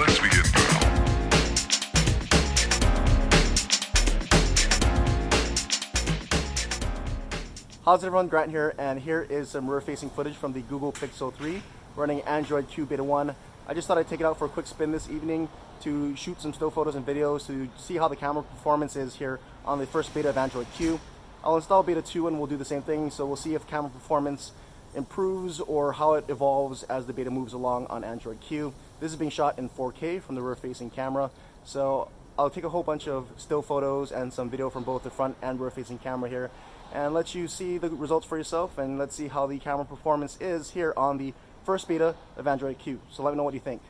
Let's begin now. How's everyone, Grant here, and here is some rear-facing footage from the Google Pixel 3 running Android Q Beta 1. I just thought I'd take it out for a quick spin this evening to shoot some still photos and videos to see how the camera performance is here on the first beta of Android Q. I'll install Beta 2 and we'll do the same thing, so we'll see if camera performance improves or how it evolves as the beta moves along on Android Q. This is being shot in 4K from the rear-facing camera, so I'll take a whole bunch of still photos and some video from both the front and rear-facing camera here and let you see the results for yourself, and let's see how the camera performance is here on the first beta of Android Q. So let me know what you think.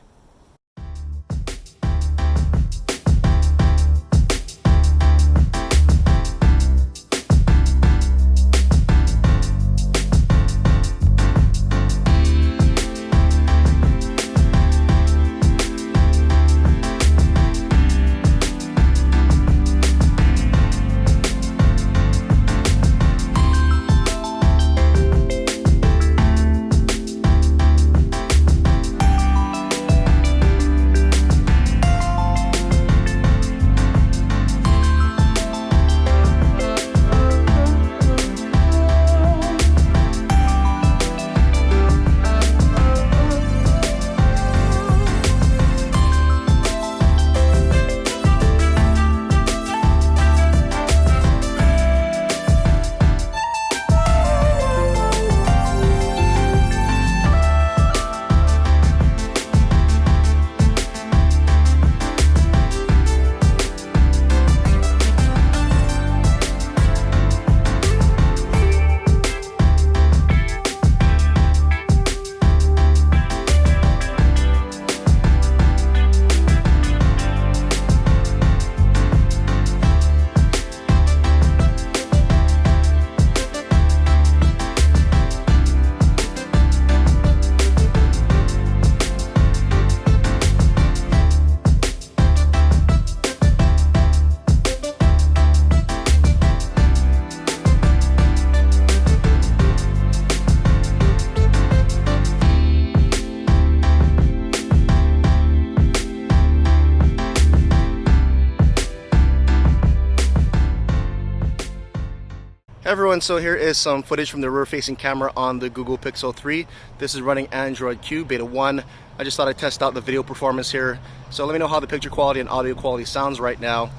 Everyone, so here is some footage from the rear-facing camera on the Google Pixel 3. This is running Android Q Beta 1. I just thought I'd test out the video performance here. So let me know how the picture quality and audio quality sounds right now.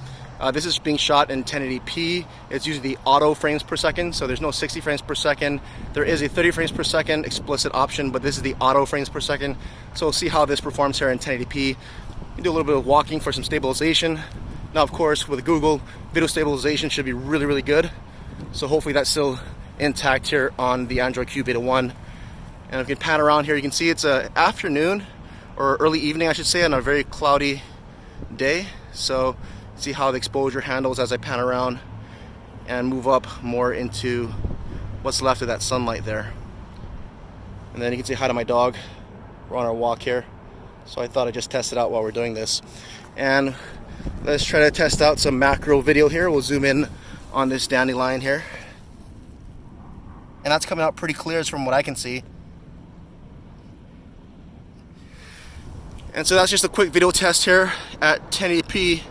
This is being shot in 1080p. It's using the auto frames per second, so there's no 60 frames per second. There is a 30 frames per second explicit option, but this is the auto frames per second. So we'll see how this performs here in 1080p. You can do a little bit of walking for some stabilization. Now, of course, with Google, video stabilization should be really, really good. So hopefully that's still intact here on the Android Q Beta 1. And if you can pan around here, you can see it's an afternoon or early evening, I should say, on a very cloudy day. So see how the exposure handles as I pan around and move up more into what's left of that sunlight there. And then you can say hi to my dog. We're on our walk here. So I thought I'd just test it out while we're doing this. And let's try to test out some macro video here. We'll zoom in on this dandelion here, and that's coming out pretty clear from what I can see. And so that's just a quick video test here at 1080p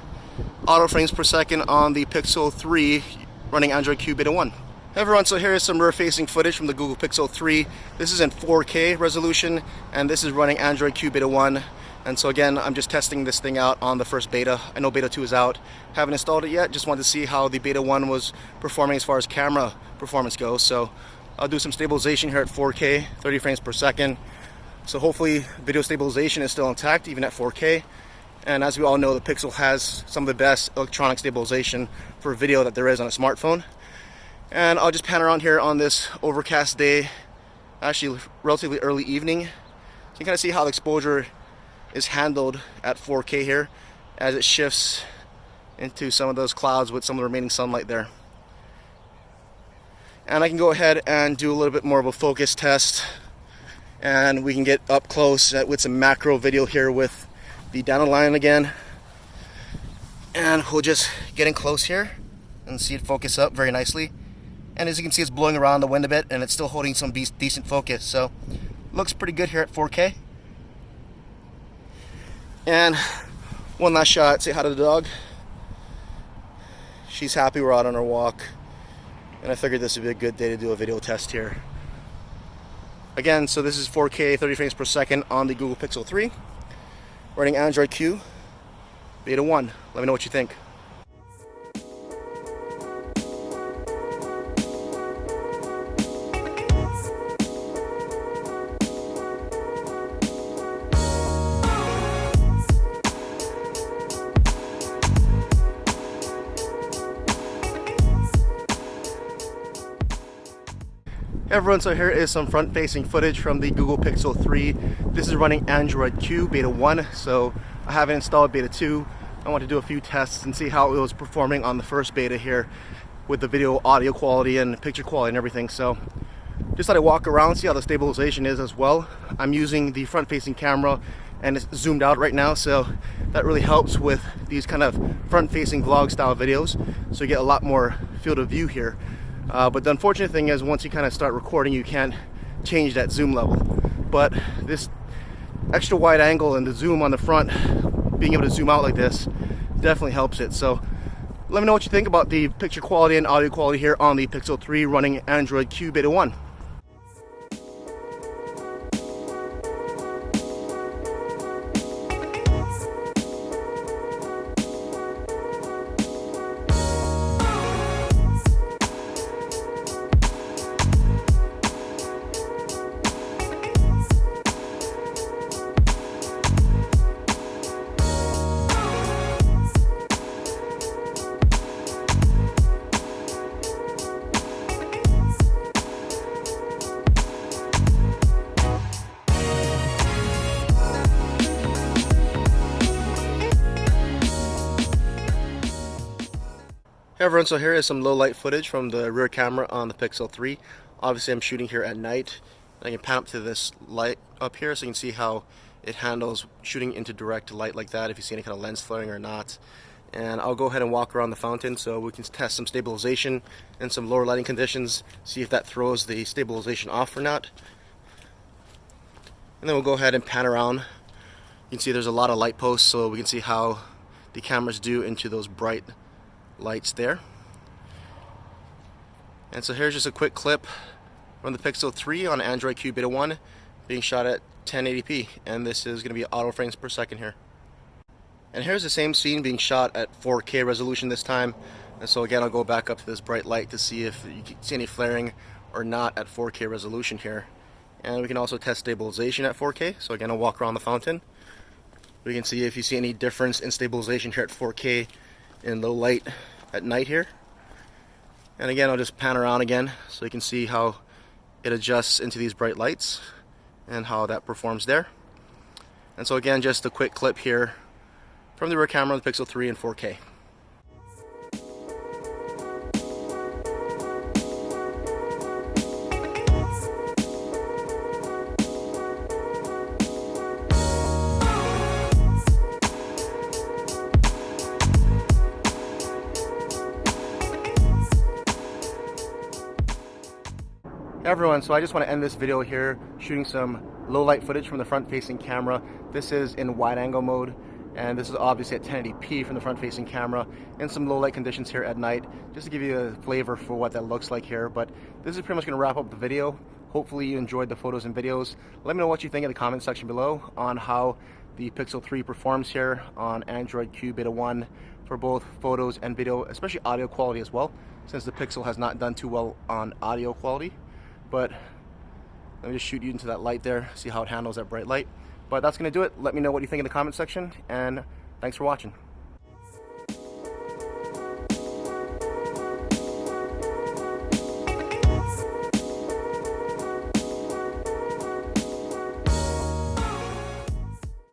auto frames per second on the Pixel 3 running Android Q Beta 1. Hey everyone, so here is some rear-facing footage from the Google Pixel 3. This is in 4K resolution, and this is running Android Q Beta 1. And so again, I'm just testing this thing out on the first beta. I know Beta 2 is out. Haven't installed it yet. Just wanted to see how the Beta 1 was performing as far as camera performance goes. So I'll do some stabilization here at 4K, 30 frames per second. So hopefully video stabilization is still intact even at 4K. And as we all know, the Pixel has some of the best electronic stabilization for video that there is on a smartphone. And I'll just pan around here on this overcast day, actually relatively early evening. So you can kind of see how the exposure is handled at 4K here as it shifts into some of those clouds with some of the remaining sunlight there. And I can go ahead and do a little bit more of a focus test, and we can get up close with some macro video here with the dandelion again. And we'll just get in close here and see it focus up very nicely. And as you can see, it's blowing around the wind a bit, and it's still holding some decent focus. So looks pretty good here at 4K. And one last shot, say hi to the dog. She's happy we're out on our walk, and I figured this would be a good day to do a video test here. Again, so this is 4K 30 frames per second on the Google Pixel 3, running Android Q Beta 1. Let me know what you think. Hey everyone, so here is some front-facing footage from the Google Pixel 3. This is running Android Q Beta 1, so I haven't installed Beta 2. I want to do a few tests and see how it was performing on the first beta here with the video audio quality and picture quality and everything. So just thought I'd walk around, see how the stabilization is as well. I'm using the front-facing camera and it's zoomed out right now, so that really helps with these kind of front-facing vlog style videos, so you get a lot more field of view here. But the unfortunate thing is once you kind of start recording, you can't change that zoom level. But this extra wide angle and the zoom on the front, being able to zoom out like this, definitely helps it. So let me know what you think about the picture quality and audio quality here on the Pixel 3 running Android Q Beta 1. Hey everyone, so here is some low light footage from the rear camera on the Pixel 3. Obviously I'm shooting here at night. I can pan up to this light up here so you can see how it handles shooting into direct light like that, if you see any kind of lens flaring or not. And I'll go ahead and walk around the fountain so we can test some stabilization and some lower lighting conditions, see if that throws the stabilization off or not. And then we'll go ahead and pan around. You can see there's a lot of light posts, so we can see how the cameras do into those bright lights there. And so here's just a quick clip from the Pixel 3 on Android Q Beta 1 being shot at 1080p, and this is going to be auto frames per second here. And here's the same scene being shot at 4K resolution this time. And so again, I'll go back up to this bright light to see if you can see any flaring or not at 4K resolution here. And we can also test stabilization at 4K. So again, I'll walk around the fountain. We can see if you see any difference in stabilization here at 4K in low light at night here. And again, I'll just pan around again so you can see how it adjusts into these bright lights and how that performs there. And so again, just a quick clip here from the rear camera of the Pixel 3 in 4K. Hey everyone, so I just want to end this video here shooting some low light footage from the front facing camera. This is in wide angle mode, and this is obviously at 1080p from the front facing camera in some low light conditions here at night, just to give you a flavor for what that looks like here. But this is pretty much going to wrap up the video. Hopefully you enjoyed the photos and videos. Let me know what you think in the comment section below on how the Pixel 3 performs here on Android Q Beta 1 for both photos and video, especially audio quality as well, since the Pixel has not done too well on audio quality. But let me just shoot you into that light there, see how it handles that bright light. But that's going to do it. Let me know what you think in the comment section, and thanks for watching.